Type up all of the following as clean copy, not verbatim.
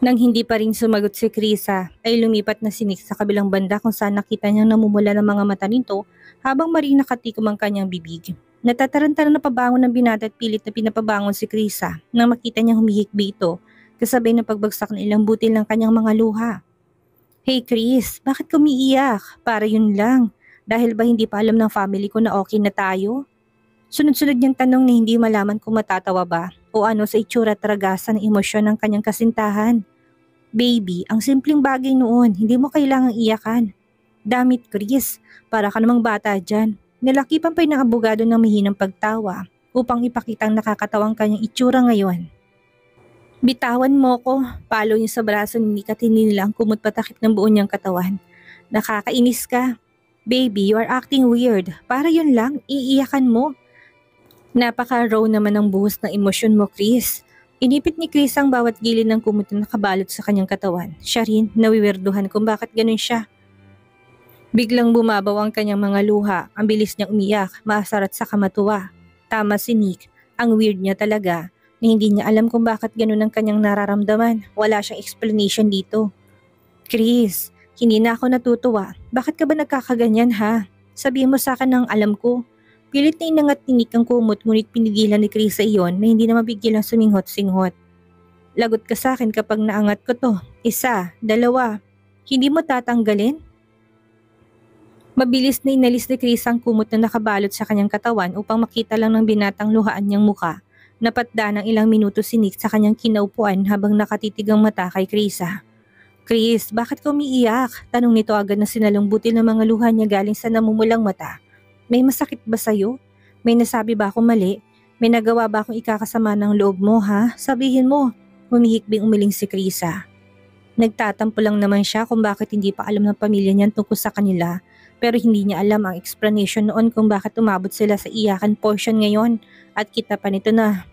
Nang hindi pa rin sumagot si Krisa, ay lumipat na si Nick sa kabilang banda kung saan nakita niyang namumula ng mga mata nito habang maring nakatikom ang kanyang bibig. Natataranta na napabangon ng binata at pilit na pinapabangon si Krisa nang makita niyang humihikbi ito kasabay ng pagbagsak ng ilang butil ng kanyang mga luha. Hey Chris, bakit ka umiiyak? Para yun lang. Dahil ba hindi pa alam ng family ko na okay na tayo? Sunod-sunod niyang tanong na hindi malaman kung matatawa ba o ano sa itsura at ragasan ng emosyon ng kanyang kasintahan. Baby, ang simpleng bagay noon, hindi mo kailangang iyakan. Damit Chris, para ka namang bata dyan. Nilakipan pa ng abogado ng mahinang pagtawa upang ipakitang nakakatawang kanyang itsura ngayon. Bitawan mo ko, palo niya sa braso ni Nick at hinilang kumot patakip ng buo niyang katawan. Nakakainis ka. Baby, you are acting weird. Para yun lang, iiyakan mo. Napaka-raw naman ang buhos ng emosyon mo, Chris. Inipit ni Chris ang bawat gilid ng kumot na nakabalot sa kanyang katawan. Siya rin, nawiwerduhan kung bakit ganun siya. Biglang bumabaw ang kanyang mga luha. Ang bilis niyang umiyak, maasar at saka matuwa. Tama si Nick. Ang weird niya talaga na hindi niya alam kung bakit ganun ang kanyang nararamdaman. Wala siyang explanation dito. Chris, hindi na ako natutuwa. Bakit ka ba nagkakaganyan ha? Sabihin mo sa akin ang alam ko. Pilit na inangat ni Nick ang kumot ngunit pinigilan ni Chris sa iyon na hindi na mabigil ang suminghot-singhot. Lagot ka sa akin kapag naangat ko to. 1, 2. Hindi mo tatanggalin? Mabilis na inalis ni Chris ang kumot na nakabalot sa kanyang katawan upang makita lang ng binatang luhaan niyang muka. Napatda ng ilang minuto si Nick sa kanyang kinaupuan habang nakatitig ang mata kay Krisa. Chris, bakit ka umiiyak? Tanong nito agad na sinalong butil ng mga luha niya galing sa namumulang mata. May masakit ba sa'yo? May nasabi ba akong mali? May nagawa ba akong ikakasama ng loob mo ha? Sabihin mo. Humihikbing umiling si Krisa. Nagtatampo lang naman siya kung bakit hindi pa alam ng pamilya niyan tungkol sa kanila. Pero hindi niya alam ang explanation noon kung bakit umabot sila sa iyakan portion ngayon. At kita pa nito na.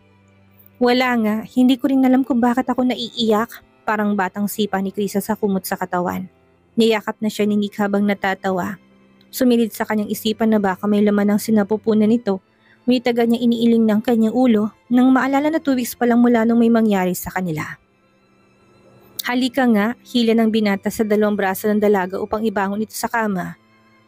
Wala nga, hindi ko rin alam kung bakit ako naiiyak. Parang batang sipa ni Krisa sa kumot sa katawan. Niyakap na siya ni Nick habang natatawa. Sumilid sa kanyang isipan na baka may laman ang sinapupunan nito. Ngunit agad niya iniiling ng kanyang ulo nang maalala na 2 weeks pa lang mula nung may mangyari sa kanila. Halika nga, hila ng binata sa 2 braso ng dalaga upang ibangon ito sa kama.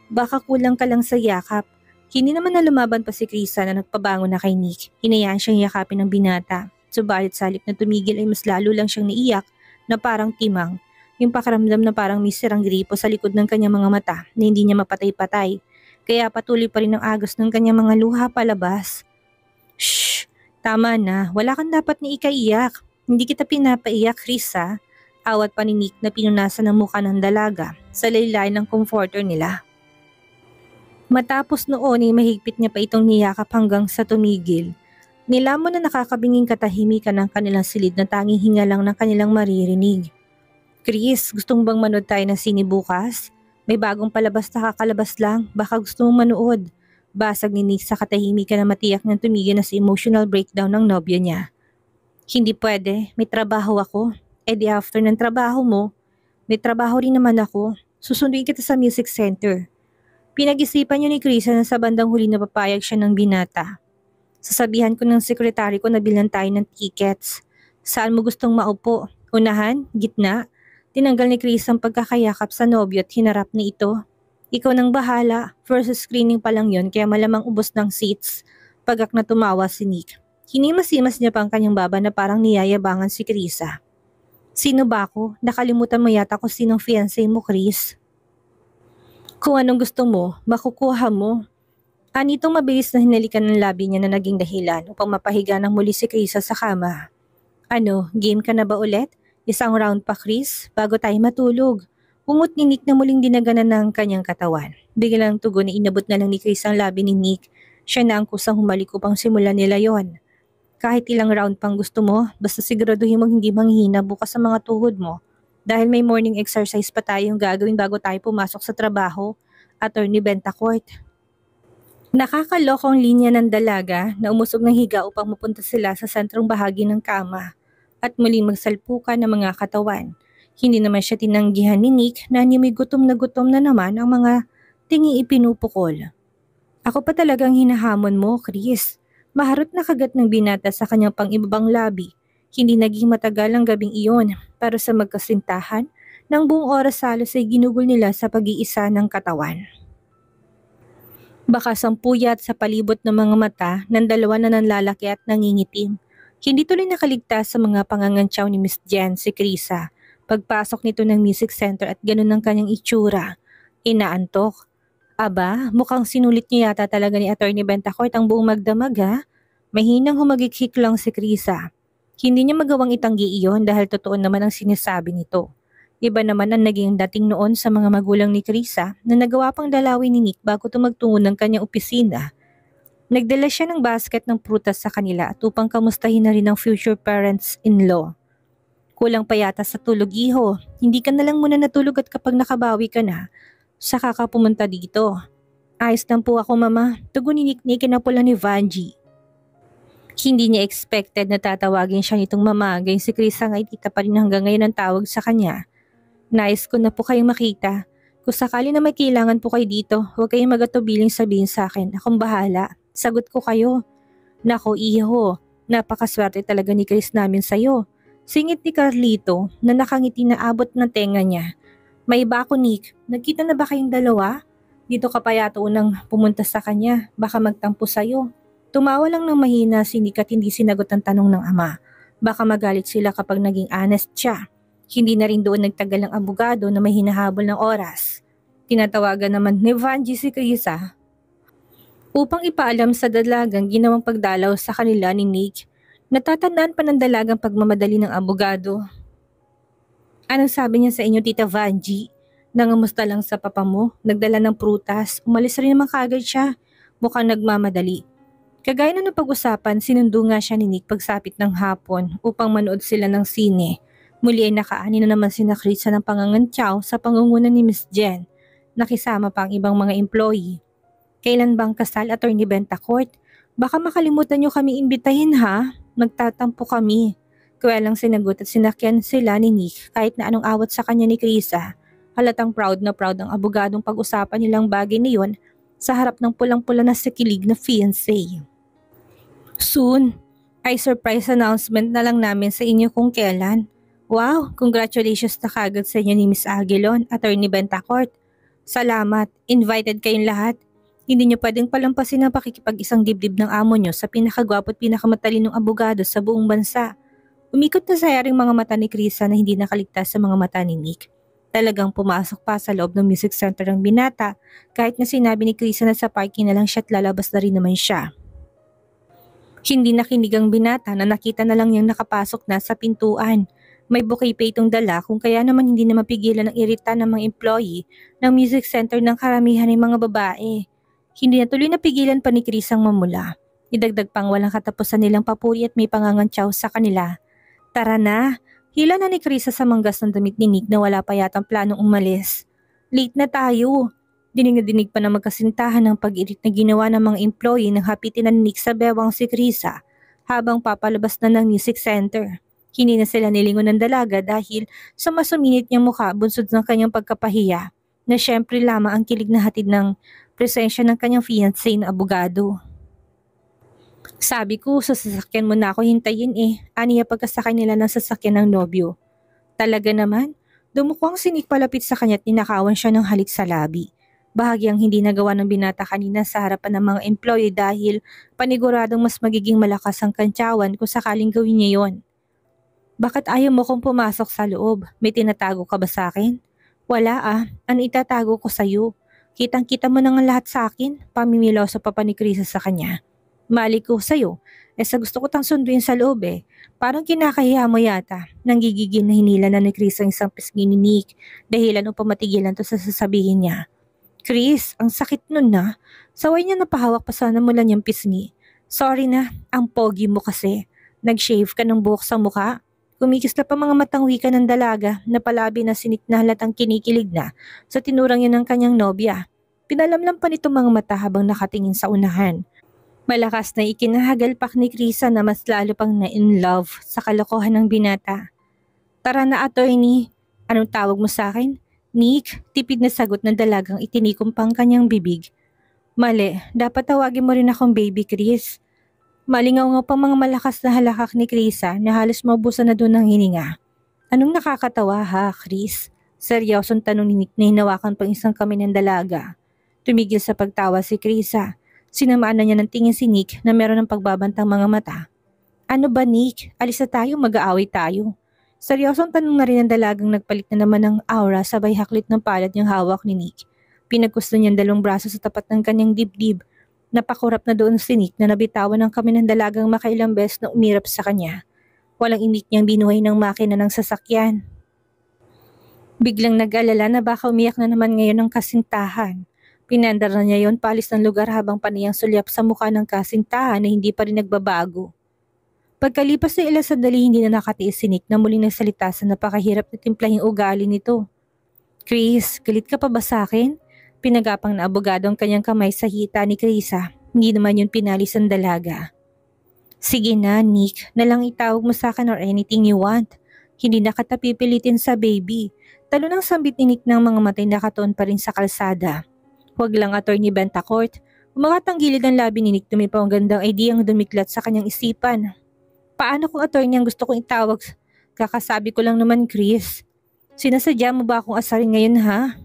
Baka kulang ka lang sa yakap. Hindi naman na lumaban pa si Krisa na nagpabangon na kay Nick. Hinayaan siyang yakapin ng binata. Subalit sa halip na tumigil ay mas lalo lang siyang naiyak na parang timang. Yung pakiramdam na parang may sirang gripo sa likod ng kanyang mga mata na hindi niya mapatay-patay. Kaya patuloy pa rin ang agos ng kanyang mga luha palabas. Shh! Tama na, wala kang dapat ni ikaiyak. Hindi kita pinapaiyak, Chris ha. Awat pa ni Nick na pinunasan ng mukha ng dalaga sa laylayan ng comforter nila. Matapos noon ay mahigpit niya pa itong niyakap hanggang sa tumigil. Nilamon na nakakabinging katahimikan ng kanilang silid na tanging hinga lang ng kanilang maririnig. Chris, gustong bang manood tayo ng sine bukas? May bagong palabas na kakalabas lang, baka gusto mong manood. Basag ni Nick sa katahimikan na matiyak niyang tumigil na sa emotional breakdown ng nobya niya. Hindi pwede, may trabaho ako. Di after ng trabaho mo, may trabaho rin naman ako. Susunduin kita sa music center. Pinag-isipan niyo ni Chris na sa bandang huli na papayag siya ng binata. Sasabihan ko ng sekretary ko na bilhan tayo ng tickets. Saan mo gustong maupo? Unahan? Gitna? Tinanggal ni Chris ang pagkakayakap sa nobyo at hinarap ni ito. Ikaw nang bahala, first screening pa lang yon kaya malamang ubos ng seats. Pagak na tumawa si Nick. Hinimasimas niya pa ang kanyang baba na parang niyayabangan si Krisa. Sino ba ako? Nakalimutan mo yata kung sinong fiancé mo, Chris. Kung anong gusto mo, makukuha mo. Anitong mabilis na hinalikan ng labi niya na naging dahilan upang mapahiga ng muli si Krisa sa kama. Ano, game ka na ba ulit? Isang round pa, Chris, bago tayo matulog. Ungot ni Nick na muling dinaganan ng kanyang katawan. Biglang tugon na inabot na lang ni Chris ang labi ni Nick. Siya na ang kusang humalik upang simulan nila yon. Kahit ilang round pang gusto mo, basta siguraduhin mong hindi manghina bukas sa mga tuhod mo. Dahil may morning exercise pa tayong gagawin bago tayo pumasok sa trabaho. Attorney Bentacourt. Nakakalokong linya ng dalaga na umusog ng higa upang mapunta sila sa sentrong bahagi ng kama at muling magsalpukan ng mga katawan. Hindi naman siya tinanggihan ni Nick na may gutom na naman ang mga tingi ipinupukol. Ako pa talagang hinahamon mo, Chris. Maharot na kagat ng binata sa kanyang pang-ibabang labi. Hindi naging matagal ang gabing iyon para sa magkasintahan nang buong oras halos ay ginugol nila sa pag-iisa ng katawan. Baka sampuyat sa palibot ng mga mata ng dalawa na nanlalaki at nangingitim. Hindi tuloy nakaligtas sa mga pangangantsaw ni Miss Jen si Krisa. Pagpasok nito ng music center at ganun ang kanyang itsura. Inaantok. Aba, mukhang sinulit niya yata talaga ni Atty. Bentacourt ang buong magdamag ha. Mahinang humagikhik lang si Krisa. Hindi niya magawang itanggi iyon dahil totoo naman ang sinasabi nito. Iba naman ang naging dating noon sa mga magulang ni Krisa na nagawa pang dalawin ni Nick bago tumagtungo ng kanyang opisina. Nagdala siya ng basket ng prutas sa kanila at upang kamustahin na rin ang future parents-in-law. Kulang pa yata sa tulog, iho. Hindi ka na lang muna natulog at kapag nakabawi ka na, saka ka pumunta dito. Ayos lang po ako, mama. Tugon ni Nick na pula ni Vanji. Hindi niya expected na tatawagin siya nitong mama, gayong si Krisa nga itita pa rin hanggang ngayon ang tawag sa kanya. Nais ko na po kayong makita. Kung sakali na may kailangan po kayo dito, huwag kayong magatubiling sabihin sa akin. Akong bahala. Sagot ko kayo. Nako, iho. Napakaswerte talaga ni Chris namin sa'yo. Singit ni Carlito na nakangiti na abot ng tenga niya. May iba ako, Nick. Nagkita na ba kayong dalawa? Dito ka pa yata unang pumunta sa kanya. Baka magtampo sa'yo. Tumawa lang ng mahina si Nick at hindi sinagot ang tanong ng ama. Baka magalit sila kapag naging honest siya. Hindi na rin doon nagtagal ng abogado na may hinahabol ng oras. Tinatawagan naman ni Vanji si Krisa upang ipaalam sa dalagang ginawang pagdalaw sa kanila ni Nick. Natatandaan pa ng dalagang pagmamadali ng abogado. Anong sabi niya sa inyo, Tita Vanji? Nangamusta lang sa papa mo, nagdala ng prutas, umalis rin naman kaagad siya. Mukhang nagmamadali. Kagaya na napag-usapan, sinundo nga siya ni Nick pagsapit ng hapon upang manood sila ng sine. Muli ay nakaani na naman sina Krisa ng pangangantsaw sa pangunguna ni Miss Jen. Nakisama pa ang ibang mga employee. Kailan bang kasal, Atty. Bentacourt? Baka makalimutan niyo kami imbitahin ha? Magtatampo kami. Kwelang sinagot at sinakyan sila ni Nick kahit na anong awat sa kanya ni Krisa. Halatang proud na proud ang abogadong pag-usapan nilang bagay niyon sa harap ng pulang-pula na sikilig na fiancé. Soon, ay surprise announcement na lang namin sa inyo kung kailan. Wow, congratulations na kagad sa inyo ni Miss Aguilon, Atty. Bentacourt. Salamat, invited kayong lahat. Hindi niyo pwedeng palampasin ang pakikipag-isang dibdib ng amo niyo sa pinakagwapo at pinakamatalinong abogado sa buong bansa. Umikot na sa yaring mga mata ni Krisa na hindi nakaligtas sa mga mata ni Nick. Talagang pumasok pa sa loob ng music center ng binata kahit na sinabi ni Krisa na sa parking na lang siya at lalabas na rin naman siya. Hindi nakinig ang binata na nakita na lang niyang nakapasok na sa pintuan. May bouquet pa itong dala kung kaya naman hindi na mapigilan ang irita ng mga employee ng music center ng karamihan ng mga babae. Hindi na tuloy napigilan pa ni Chris ang mamula. Idagdag pang walang katapusan nilang papuri at may pangangantsaw sa kanila. Tara na! Hila na ni Chris sa manggas ng damit ni Nick na wala pa yatang planong umalis. Late na tayo! Dinig na dinig pa na magkasintahan ng pag-irit na ginawa ng mga employee ng hapitin na ni Nick sa bewang si Krisa habang papalabas na ng music center. Hindi na sila nilingon ng dalaga dahil sa masuminit niyang mukha bunsod ng kanyang pagkapahiya na syempre lamang ang kilig na hatid ng presensya ng kanyang fiancé na abogado. Sabi ko, sa sasakyan mo na ako hintayin aniya pagkasakay nila ng sasakyan ng nobyo. Talaga naman, dumukwang sinik palapit sa kanya at ninakawan siya ng halik sa labi. Bahagyang hindi nagawa ng binata kanina sa harapan ng mga employee dahil paniguradong mas magiging malakas ang kantsawan kung sakaling gawin niya yon. Bakit ayaw mo kong pumasok sa loob? May tinatago ka ba sa akin? Wala ano itatago ko sa'yo? Kitang-kita mo na nga lahat sa akin, pamimilaw sa papa ni Krisa sa kanya. Mali ko sa'yo, sa gusto ko tang sunduin sa loob Parang kinakahiya mo yata, nanggigigil na hinila na ni Krisa ang isang pisngi ni Nick, dahilan upang matigilan to sa sasabihin niya. Chris, ang sakit nun na. Saway niya napahawak pa sana mula niyang pisngi. Sorry na, ang pogi mo kasi. Nag-shave ka ng buhok sa mukha. Kumikisla pa mga matang wika ng dalaga na palabi na sinik na halatang kinikilig na sa tinurang niya ng kanyang nobya. Pinalamlam pa nito mga mata habang nakatingin sa unahan. Malakas na ikinahagalpak ni Krisa na mas lalo pang na-in love sa kalokohan ng binata. Tara na, attorney. Anong tawag mo sa akin? Nick, tipid na sagot ng dalagang itinikom pang kanyang bibig. Mali, dapat tawagin mo rin akong baby Chris. Malingaw nga pang mga malakas na halakak ni Krisa na halos maubusan na doon ng hininga. Anong nakakatawa ha, Chris? Seryosong tanong ni Nick na hinawakan pang isang kamay ng dalaga. Tumigil sa pagtawa si Krisa. Sinamaan na niya ng tingin si Nick na meron ng pagbabantang mga mata. Ano ba Nick? Alis na tayo, mag-aaway tayo. Seryosong tanong na rin ng dalagang nagpalit na naman ng aura sabay haklit ng palad niyang hawak ni Nick. Pinagkusto niyang dalawang braso sa tapat ng kanyang dibdib. Napakurap na doon si Nick na nabitawan ng kami ng dalagang makailang beses na umirap sa kanya. Walang imik niyang binuhay ng makina ng sasakyan. Biglang nag-alala na baka umiyak na naman ngayon ng kasintahan. Pinandar na niya yon palis ng lugar habang panayang sulyap sa mukha ng kasintahan na hindi pa rin nagbabago. Pagkalipas ng ilang sandali hindi na nakatiis si Nick na muling nagsalita sa napakahirap na timplahing ugali nito. Chris, galit ka pa ba sa akin? Pinagapang na abogado ang kanyang kamay sa hita ni Krisa. Hindi naman yun pinalis ang dalaga. Sige na, Nick, nalang itawag mo sa akin or anything you want. Hindi na kita pipilitin sa baby. Talo ng sambit ni Nick ng mga matay nakatuon pa rin sa kalsada. Huwag lang Attorney Bentacourt. Umangat ang gilid ng labi ni Nick tumipaw ang gandang idea ang dumiklat sa kanyang isipan. Paano kung attorney ang gusto kong itawag? Kakasabi ko lang naman, Chris. Sinasadya mo ba akong asarin ngayon ha?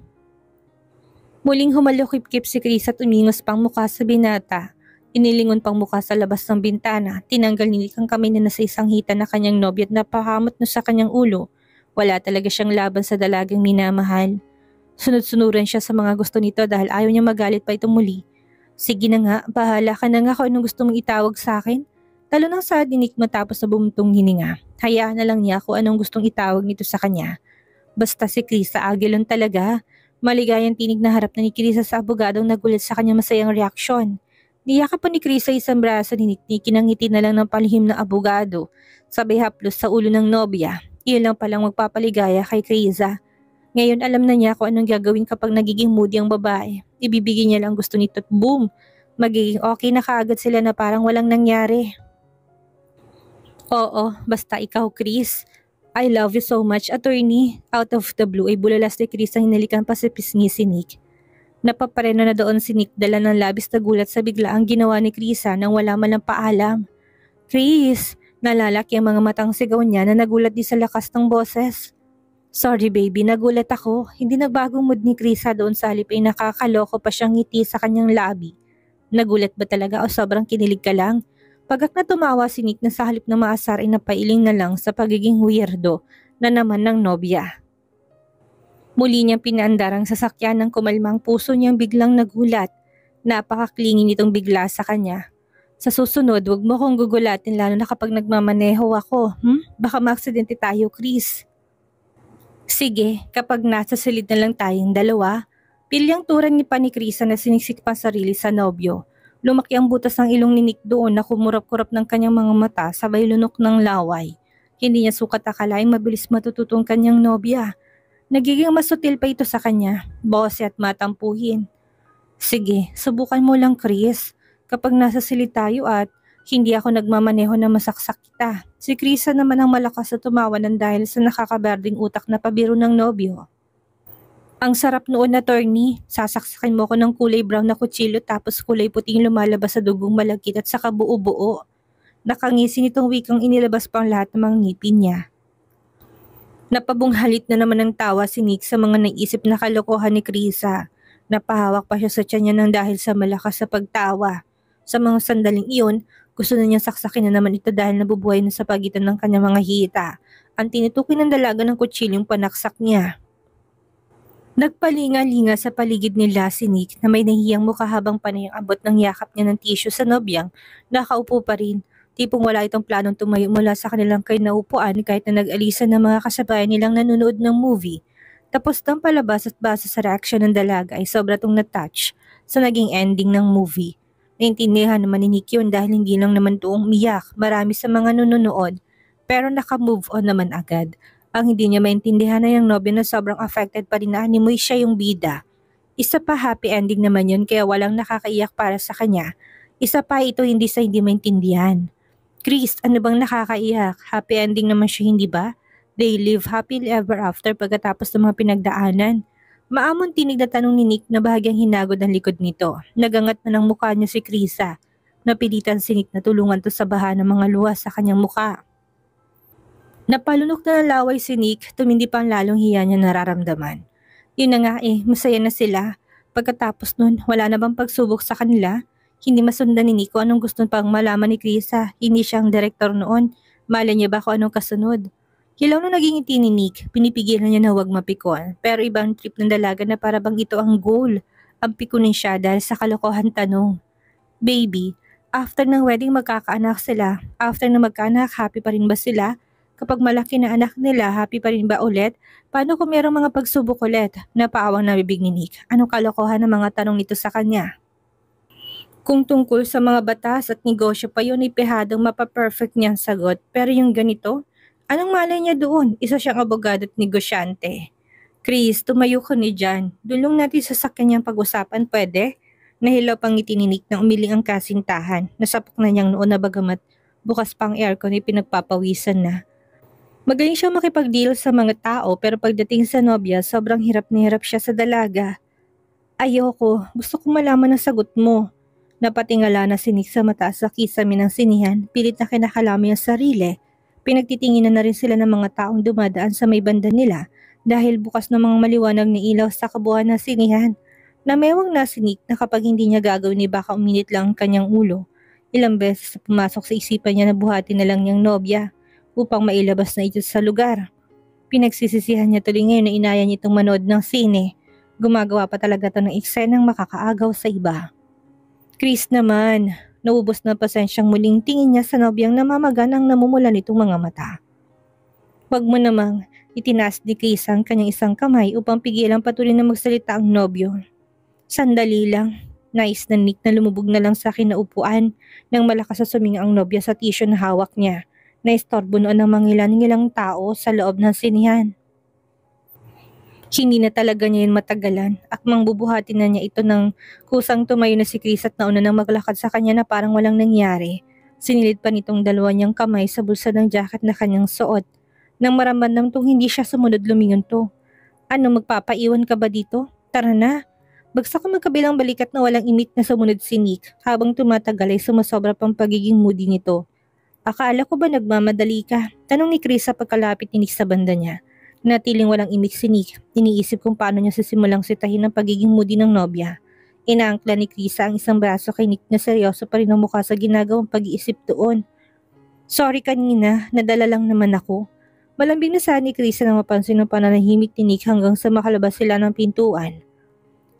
Muling humalukip-kip si Chris at umingos pang mukha sa binata. Inilingon pang mukha sa labas ng bintana. Tinanggal ni Nick ang kamay na nasa isang hita na kanyang nobya at napakamot na sa kanyang ulo. Wala talaga siyang laban sa dalagang minamahal. Sunod-sunuran siya sa mga gusto nito dahil ayaw niya magalit pa ito muli. Sige na nga, bahala ka na nga kung anong gusto mong itawag sa akin. Talo ng saad ni Nick matapos na bumutong hininga. Hayaan na lang niya kung anong gustong itawag nito sa kanya. Basta si Krisa Aguilon talaga. Maligayang tinig na harap na ni Krisa sa abogadong nagulat sa kanyang masayang reaksyon. Niyakap pa ni Krisa isang braso ni Nick, kinangiti na lang ng palihim na abogado. Sabay haplos sa ulo ng nobya. Iyon lang palang magpapaligaya kay Krisa. Ngayon alam na niya kung anong gagawin kapag nagiging moody ang babae. Ibibigay niya lang gusto nito at boom! Magiging okay na kaagad sila na parang walang nangyari. Oo, basta ikaw Chris. I love you so much, attorney. Out of the blue ay bulalas ni Chris ang hinalikan pa sa pisngi si Nick. Napapareno na doon si Nick dala ng labis na gulat sa biglaang ginawa ni Krisa nang wala man lang paalam. Chris! Nalalaki ang mga matang sigaw niya na nagulat din sa lakas ng boses. Sorry baby, nagulat ako. Hindi nagbagong mood ni Krisa doon sa halip ay nakakaloko pa siyang ngiti sa kanyang labi. Nagulat ba talaga o sobrang kinilig ka lang? Pagkat na tumawa si Nick na sa halip na maasar ay napailing na lang sa pagiging weirdo na naman ng nobya. Muli niyang pinaandar ang sasakyan ng kumalmang puso niyang biglang nagulat. Napakaklingi nitong bigla sa kanya. Sa susunod, wag mo kong gugulatin lalo na kapag nagmamaneho ako. Baka maaksidente tayo, Chris. Sige, kapag nasa silid na lang tayong dalawa, pilyang turan ni pa ni Krisa na siniksik pa sarili sa nobyo. Lumaki ang butas ng ilong ni Nick doon na kumurap-kurap ng kanyang mga mata sabay lunok ng laway. Hindi niya sukat akalaing mabilis matututong kanyang nobya. Nagiging mas sutil pa ito sa kanya, bose at matampuhin. Sige, subukan mo lang Chris. Kapag nasa silid tayo at hindi ako nagmamaneho na masaksak kita. Si Krisa naman ang malakas na tumawa ng dahil sa nakakaberding utak na pabiro ng nobyo. Ang sarap noon attorney, sasaksakin mo ko ng kulay brown na kutsilyo tapos kulay puting lumalabas sa dugong malagkit at saka buo-buo. Nakangisi nitong wikang inilabas pa ang lahat ng mga ngipin niya. Napabunghalit na naman ng tawa si Nick sa mga naisip na kalokohan ni Krisa. Napahawak pa siya sa tiyan niya ng dahil sa malakas sa pagtawa. Sa mga sandaling iyon, gusto na niyang saksakin na naman ito dahil nabubuhay na sa pagitan ng kanyang mga hita. Ang tinitukoy ng dalaga ng kutsilyong panaksak niya. Nagpalinga-linga sa paligid nila si Nick na may nahiyang mukha habang panay ang abot ng yakap niya ng tissue sa nobyang, nakaupo pa rin. Tipong wala itong planong tumayo mula sa kanilang kinaupuan kahit na nag-alisan ng mga kasabayan nilang nanonood ng movie. Tapos ng palabas at base sa reaksyon ng dalaga ay sobra tong na-touch sa naging ending ng movie. Naintindihan naman ni Nick yun dahil hindi lang naman tuong umiyak marami sa mga nanonood pero naka-move on naman agad. Ang hindi niya maintindihan na yung nobyo na sobrang affected pa rin na animoy siya yung bida. Isa pa happy ending naman yun kaya walang nakakaiyak para sa kanya. Isa pa ito hindi sa hindi maintindihan. Chris, ano bang nakakaiyak? Happy ending naman siya hindi ba? They live happily ever after pagkatapos ng mga pinagdaanan. Maamon tinig na tanong ni Nick na bahagyang hinagod ang likod nito. Nagangat na ng mukha niya si Krisa. Napilitan si Nick na tulungan to sa baha ng mga luha sa kanyang muka. Napalunok na ng laway si Nick, tumindi pa ang lalong hiya niya nararamdaman. Yun na nga masaya na sila. Pagkatapos nun, wala na bang pagsubok sa kanila? Hindi masundan ni Nick kung anong gusto pang malaman ni Krisa. Hindi siya ang direktor noon. Malay niya ba kung anong kasunod? Hilaw na naging ngiti ni Nick, pinipigilan niya na huwag mapikon. Pero ibang trip ng dalaga na para bang ito ang goal. Ang pikunin siya dahil sa kalokohan tanong. Baby, after ng wedding magkakaanak sila. After na magkaanak, happy pa rin ba sila? Kapag malaki na anak nila, happy pa rin ba ulit? Paano kung merong mga pagsubok ulit? Napaawang nabibig ni Nick. Anong kalokohan ng mga tanong nito sa kanya? Kung tungkol sa mga batas at negosyo pa yun, ipihadong mapaperfect niyang sagot. Pero yung ganito, anong malay niya doon? Isa siyang abogado at negosyante. Chris, tumayo ka ni Jan. Dulong natin sa sakyan niyang pag-usapan, pwede? Nahilaw pang ngiti ni Nick na umiling ang kasintahan. Nasapok na niyang noon na bagamat bukas pang aircon ay pinagpapawisan na. Magaling siya makipag-deal sa mga tao pero pagdating sa nobya, sobrang hirap na hirap siya sa dalaga. Ayoko, gusto kong malaman ang sagot mo. Napatingala na si Nick sa mataas sa kisame ng sinihan, pilit na kinakalami ang sarili. Pinagtitinginan na rin sila ng mga taong dumadaan sa may banda nila dahil bukas na mga maliwanag na ilaw sa kabuuan ng sinihan. Namewang na si Nick na kapag hindi niya gagawin baka uminit lang ang kanyang ulo. Ilang beses pumasok sa isipan niya na buhatin na lang niyang nobya upang mailabas na ito sa lugar. Pinagsisisihan niya tuloy ngayon na inaya niya itong manood ng sine. Gumagawa pa talaga ito ng eksenang makakaagaw sa iba. Chris naman, naubos na pasensyang muling tingin niya sa nobyang namamaganang namumula nitong mga mata. Wag mo namang, itinaas ni Chris ang kanyang isang kamay upang pigilang patuloy na magsalita ang nobyo. Sandali lang, nais na Nick na lumubog na lang sa kinaupuan nang malakas sa suminga ang nobya sa tissue na hawak niya. Naistorbo noon ng mangilan-ngilang tao sa loob ng sinihan. Hindi na talaga niya yun matagalan. Akmang bubuhatin na niya ito ng kusang tumayo na si Chris at nauna nang maglakad sa kanya na parang walang nangyari. Sinilid pa nitong dalawa niyang kamay sa bulsa ng jacket na kanyang suot. Nang maramdaman tong hindi siya sumunod lumingon to. Ano, magpapaiwan ka ba dito? Tara na. Bagsak ko magkabilang balikat na walang imik na sumunod si Nick. Habang tumatagal ay sumasobra pang pagiging moody nito. Akala ko ba nagmamadali ka? Tanong ni Chris sa pagkalapit ni Nick sa banda niya. Natiling walang imik si Nick. Iniisip kung paano niya sisimulang sitahin ang pagiging moody ng nobya. Inaangkla ni Chris ang isang braso kay Nick na seryoso pa rin ang mukha sa ginagawang pag-iisip doon. Sorry kanina, nadala lang naman ako. Malambing na saan ni Chris na mapansin ang pananahimik ni Nick hanggang sa makalabas sila ng pintuan.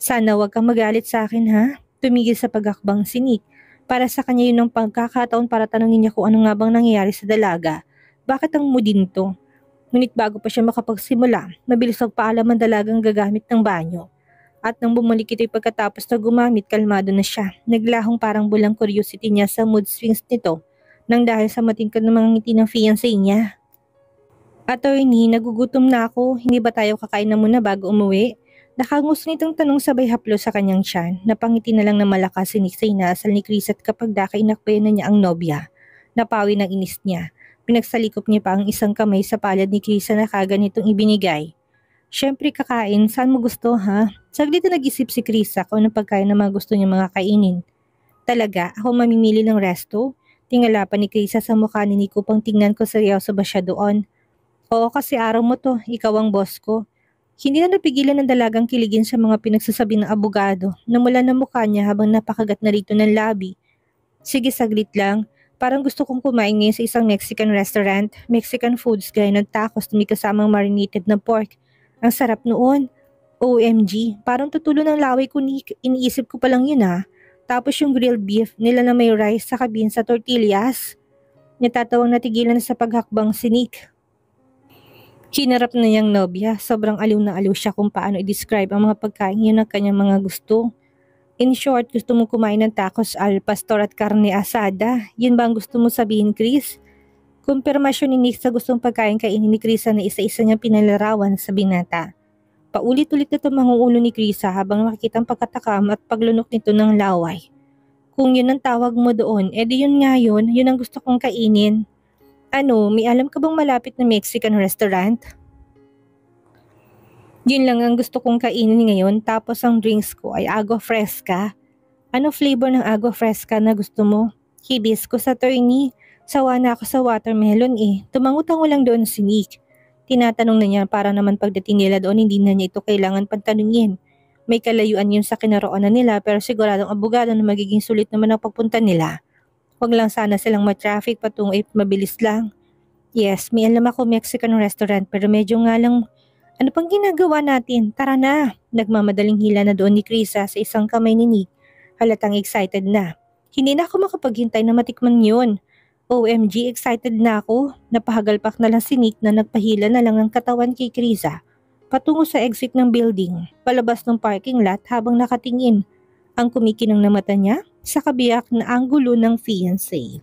Sana wag kang magalit sa akin ha? Tumigil sa pagakbang si Nick. Para sa kanya yun ang pagkakataon para tanungin niya kung ano nga bang nangyayari sa dalaga. Bakit ang moody nito? Ngunit bago pa siya makapagsimula, mabilis magpaalam ang dalagang gagamit ng banyo. At nang bumalik ito'y pagkatapos na gumamit, kalmado na siya. Naglahong parang bulang curiosity niya sa mood swings nito nang dahil sa matingkad ng mga ngiti ng fiancé niya. Attorney, nagugutom na ako. Hindi ba tayo kakain na muna bago umuwi? Nakangusto nitong tanong sabay haplo sa kanyang tiyan. Napangiti na lang na malakas si Nick sa inaasal ni Chris at kapag inakbayan na niya ang nobya. Napawi ng inis niya. Pinagsalikop niya pa ang isang kamay sa palad ni Chris na kaganitong ibinigay. Siyempre kakain, saan mo gusto ha? Saglit na nag-isip si Chris kung anong pagkain na mga gusto niya mga kainin. Talaga, ako mamimili ng resto? Tingala pa ni Chris sa mukha ni Nico pang tingnan ko seryoso ba siya doon. Oo kasi araw mo to, ikaw ang boss ko. Hindi na napigilan ng dalagang kiligin sa mga pinagsasabi ng abogado na mula ng mukha niya habang napakagat na rito ng labi. Sige saglit lang, parang gusto kong kumain ngayon sa isang Mexican restaurant. Mexican foods gaya ng tacos na may kasamang marinated na pork. Ang sarap noon. OMG, parang tutulo ng laway ko iniisip ko pa lang yun ha. Tapos yung grilled beef nila na may rice sa kabin sa tortillas. Natatawang natigilan sa paghakbang si Nick. Hinarap na niyang nobya, sobrang aliw na aliw siya kung paano i-describe ang mga pagkain yun ng kanyang mga gusto. In short, gusto mo kumain ng tacos al pastor at carne asada? Yun ba ang gusto mo sabihin, Chris? Kumpirmasyon ni Nick sa gustong pagkain kainin ni Chris na isa-isa niyang pinalarawan sa binata. Paulit-ulit na tumanguulo ni Chris habang makikita ang pagkatakam at paglunok nito ng laway. Kung yun ang tawag mo doon, edi yun nga yun ang gusto kong kainin. Ano, may alam ka bang malapit na Mexican restaurant? Yun lang ang gusto kong kainin ngayon tapos ang drinks ko ay agua fresca. Ano flavor ng agua fresca na gusto mo? Hibiscus, attorney. Sawa na ako sa watermelon eh. Tumangutango lang doon si Nick. Tinatanong na niya para naman pagdating nila doon hindi na niya ito kailangan pantanungin. May kalayuan yun sa kinaroonan nila pero siguradong abogado na magiging sulit naman ang pagpunta nila. Huwag lang sana silang ma-traffic patungo at mabilis lang. Yes, may alam ako Mexican restaurant pero medyo nga lang, ano pang ginagawa natin? Tara na. Nagmamadaling hila na doon ni Krisa sa isang kamay ni Nick. Halatang excited na. Hindi na ako makapaghintay na matikman yun. OMG, excited na ako. Napahagalpak na lang si Nick na nagpahila na lang ng katawan kay Krisa. Patungo sa exit ng building, palabas ng parking lot habang nakatingin. Ang kumikinang na mata niya sa kabiyak na anggulo ng fiancé.